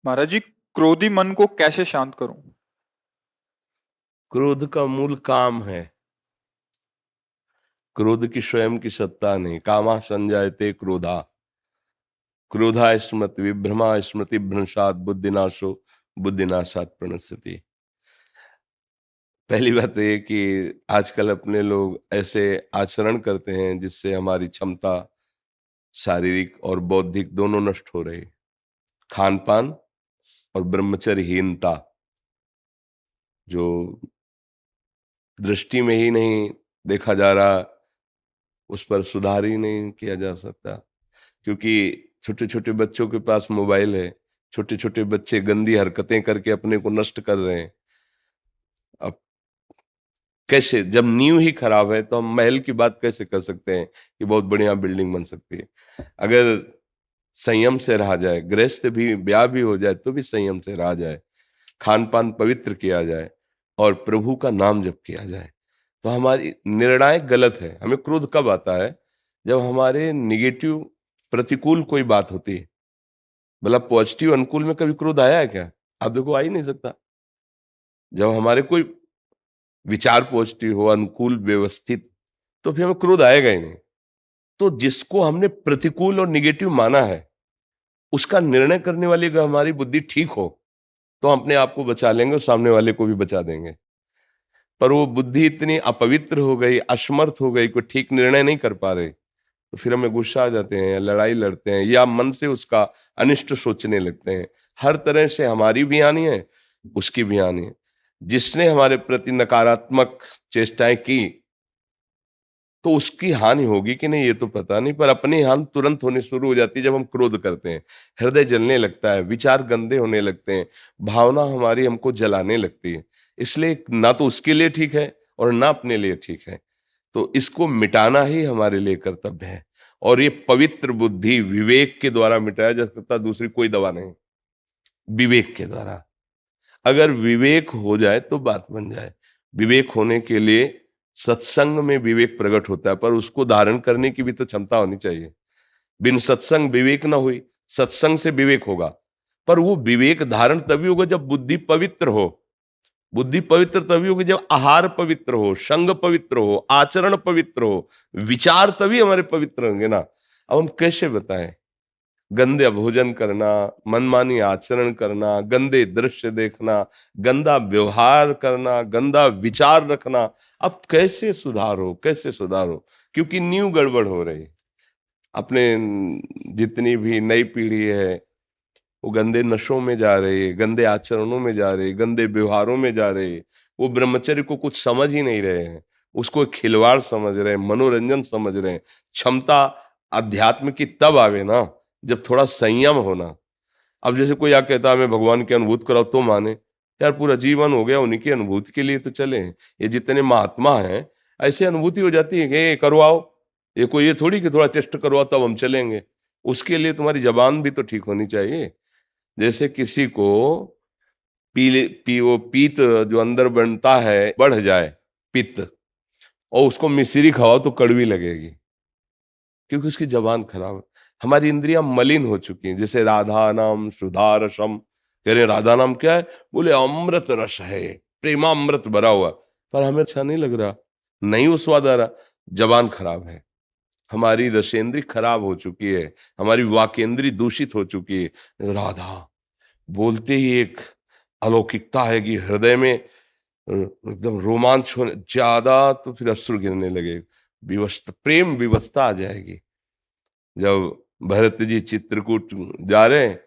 महाराज जी, क्रोधी मन को कैसे शांत करूं? क्रोध का मूल काम है। क्रोध की स्वयं की सत्ता नहीं। कामा संजायते क्रोधा, क्रोधा स्मृत विभ्रमा स्मृति भ्रंशात बुद्धिनाशो बुद्धिनाशात प्रणश्यति। पहली बात तो ये कि आजकल अपने लोग ऐसे आचरण करते हैं जिससे हमारी क्षमता शारीरिक और बौद्धिक दोनों नष्ट हो रही। खान पान और ब्रह्मचर्यहीनता, जो दृष्टि में ही नहीं देखा जा रहा, उस पर सुधार ही नहीं किया जा सकता। क्योंकि छोटे छोटे बच्चों के पास मोबाइल है, छोटे छोटे बच्चे गंदी हरकतें करके अपने को नष्ट कर रहे हैं। अब कैसे, जब नींव ही खराब है तो हम महल की बात कैसे कर सकते हैं कि बहुत बढ़िया बिल्डिंग बन सकती है? अगर संयम से रहा जाए, गृहस्थ भी ब्याह भी हो जाए तो भी संयम से रहा जाए, खान पान पवित्र किया जाए और प्रभु का नाम जप किया जाए, तो हमारी निर्णायक गलत है। हमें क्रोध कब आता है? जब हमारे निगेटिव प्रतिकूल कोई बात होती है। मतलब पॉजिटिव अनुकूल में कभी क्रोध आया है क्या? आप देखो, आ ही नहीं सकता। जब हमारे कोई विचार पॉजिटिव हो, अनुकूल, व्यवस्थित, तो फिर हमें क्रोध आएगा ही नहीं। तो जिसको हमने प्रतिकूल और निगेटिव माना है, उसका निर्णय करने वाली अगर हमारी बुद्धि ठीक हो तो हम अपने आप को बचा लेंगे और सामने वाले को भी बचा देंगे। पर वो बुद्धि इतनी अपवित्र हो गई, असमर्थ हो गई, कोई ठीक निर्णय नहीं कर पा रहे, तो फिर हमें गुस्सा आ जाते हैं, लड़ाई लड़ते हैं, या मन से उसका अनिष्ट सोचने लगते हैं। हर तरह से हमारी भी हानि है, उसकी भी हानि है। जिसने हमारे प्रति नकारात्मक चेष्टाएं की तो उसकी हानि होगी कि नहीं ये तो पता नहीं, पर अपनी हानि तुरंत होने शुरू हो जाती है जब हम क्रोध करते हैं। हृदय जलने लगता है, विचार गंदे होने लगते हैं, भावना हमारी हमको जलाने लगती है। इसलिए ना तो उसके लिए ठीक है और ना अपने लिए ठीक है। तो इसको मिटाना ही हमारे लिए कर्तव्य है। और ये पवित्र बुद्धि विवेक के द्वारा मिटाया जा सकता, दूसरी कोई दवा नहीं। विवेक के द्वारा, अगर विवेक हो जाए तो बात बन जाए। विवेक होने के लिए सत्संग में विवेक प्रकट होता है, पर उसको धारण करने की भी तो क्षमता होनी चाहिए। बिन सत्संग विवेक ना हुई, सत्संग से विवेक होगा, पर वो विवेक धारण तभी होगा जब बुद्धि पवित्र हो। बुद्धि पवित्र तभी होगी जब आहार पवित्र हो, संग पवित्र हो, आचरण पवित्र हो, विचार तभी हमारे पवित्र होंगे ना। अब हम कैसे बताएं? गंदे भोजन करना, मनमानी आचरण करना, गंदे दृश्य देखना, गंदा व्यवहार करना, गंदा विचार रखना, अब कैसे सुधारो, कैसे सुधारो? क्योंकि नींव गड़बड़ हो रही। अपने जितनी भी नई पीढ़ी है वो गंदे नशों में जा रही है, गंदे आचरणों में जा रही है, गंदे व्यवहारों में जा रही है। वो ब्रह्मचर्य को कुछ समझ ही नहीं रहे हैं, उसको एक खिलवाड़ समझ रहे हैं, मनोरंजन समझ रहे हैं। क्षमता अध्यात्म की तब आवे ना जब थोड़ा संयम होना। अब जैसे कोई आ कहता है हमें भगवान की अनुभूति कराओ तो माने, यार पूरा जीवन हो गया उन्हीं की अनुभूति के लिए तो चले हैं। ये जितने महात्मा हैं ऐसी अनुभूति हो जाती है कि ये करवाओ, ये कोई ये थोड़ी कि थोड़ा टेस्ट करवाओ तब हम चलेंगे। उसके लिए तुम्हारी जबान भी तो ठीक होनी चाहिए। जैसे किसी को वो पीत जो अंदर बनता है बढ़ जाए, पित्त, और उसको मिश्री खाओ तो कड़वी लगेगी, क्योंकि उसकी जबान खराब है। हमारी इंद्रियां मलिन हो चुकी हैं। जैसे राधा नाम सुधा रसम, कह रहे राधा नाम क्या है? बोले अमृत रस है, प्रेमामृत भरा हुआ, पर हमें अच्छा नहीं लग रहा, नहीं वो स्वाद आ रहा। जबान खराब है, हमारी रसेंद्री खराब हो चुकी है, हमारी वाकेंद्री दूषित हो चुकी है। राधा बोलते ही एक अलौकिकता है कि हृदय में एकदम रोमांच होने ज्यादा, तो फिर अश्रु गिरने लगे, विवस्था, प्रेम विवस्था आ जाएगी। जब भरत जी चित्रकूट जा रहे हैं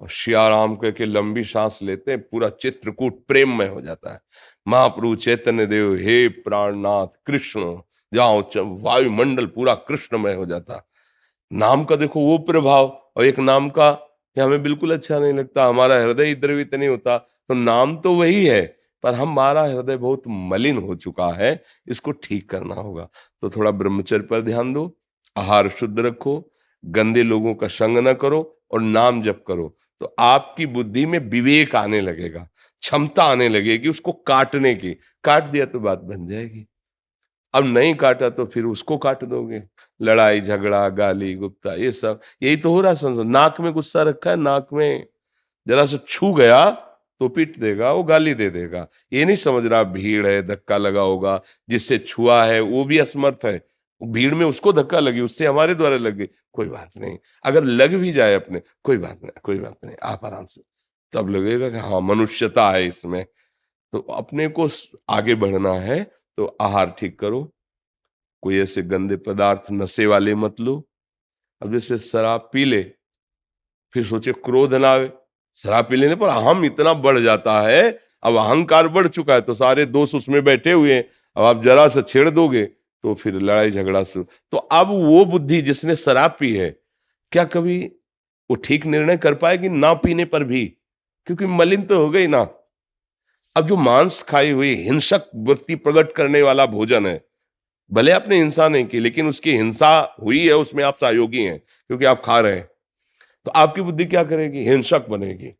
और सिया राम कह के लंबी सांस लेते हैं, पूरा चित्रकूट प्रेममय हो जाता है। महाप्रभु चैतन्य देव, हे प्राणनाथ कृष्ण, जाओ वायुमंडल पूरा कृष्णमय हो जाता। नाम का देखो वो प्रभाव, और एक नाम का कि हमें बिल्कुल अच्छा नहीं लगता, हमारा हृदय द्रवित नहीं होता। तो नाम तो वही है, पर हमारा हृदय बहुत मलिन हो चुका है, इसको ठीक करना होगा। तो थोड़ा ब्रह्मचर्य पर ध्यान दो, आहार शुद्ध रखो, गंदे लोगों का संग न करो और नाम जप करो। तो आपकी बुद्धि में विवेक आने लगेगा, क्षमता आने लगेगी उसको काटने की। काट दिया तो बात बन जाएगी। अब नहीं काटा तो फिर उसको काट दोगे। लड़ाई झगड़ा गाली गुप्ता ये सब यही तो हो रहा है। संसार नाक में गुस्सा रखा है, नाक में जरा से छू गया तो पीट देगा, वो गाली दे देगा। ये नहीं समझ रहा भीड़ है, धक्का लगा होगा, जिससे छुआ है वो भी असमर्थ है, भीड़ में उसको धक्का लगी, उससे हमारे द्वारा लगे, कोई बात नहीं। अगर लग भी जाए अपने, कोई बात नहीं, कोई बात नहीं, आप आराम से, तब लगेगा कि हाँ मनुष्यता है इसमें। तो अपने को आगे बढ़ना है तो आहार ठीक करो, कोई ऐसे गंदे पदार्थ नशे वाले मत लो। अब जैसे शराब पी ले, फिर सोचे क्रोध ना आवे, शराब पी लेने पर अहम इतना बढ़ जाता है, अब अहंकार बढ़ चुका है, तो सारे दोस्त उसमें बैठे हुए हैं, अब आप जरा से छेड़ दोगे तो फिर लड़ाई झगड़ा शुरू। तो अब वो बुद्धि जिसने शराब पी है, क्या कभी वो ठीक निर्णय कर पाएगी ना पीने पर भी? क्योंकि मलिन तो हो गई ना। अब जो मांस खाई हुई हिंसक वृत्ति प्रकट करने वाला भोजन है, भले आपने हिंसा नहीं की, लेकिन उसकी हिंसा हुई है, उसमें आप सहयोगी हैं क्योंकि आप खा रहे हैं, तो आपकी बुद्धि क्या करेगी? हिंसक बनेगी,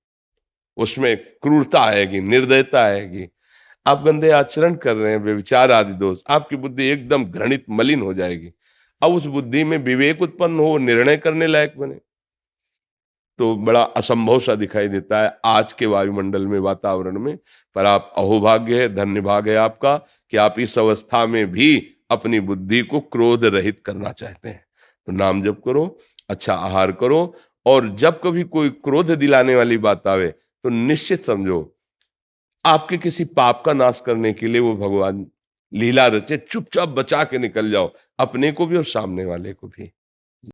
उसमें क्रूरता आएगी, निर्दयता आएगी। आप गंदे आचरण कर रहे हैं, व्यभिचार आदि दोष, आपकी बुद्धि एकदम घृणित मलिन हो जाएगी। अब उस बुद्धि में विवेक उत्पन्न हो, निर्णय करने लायक बने, तो बड़ा असंभव सा दिखाई देता है आज के वायुमंडल में, वातावरण में। पर आप अहोभाग्य है, धन्य भाग है आपका कि आप इस अवस्था में भी अपनी बुद्धि को क्रोध रहित करना चाहते हैं। तो नाम जप करो, अच्छा आहार करो, और जब कभी कोई क्रोध दिलाने वाली बात आवे तो निश्चित समझो आपके किसी पाप का नाश करने के लिए वो भगवान लीला रचे, चुपचाप बचा के निकल जाओ, अपने को भी और सामने वाले को भी।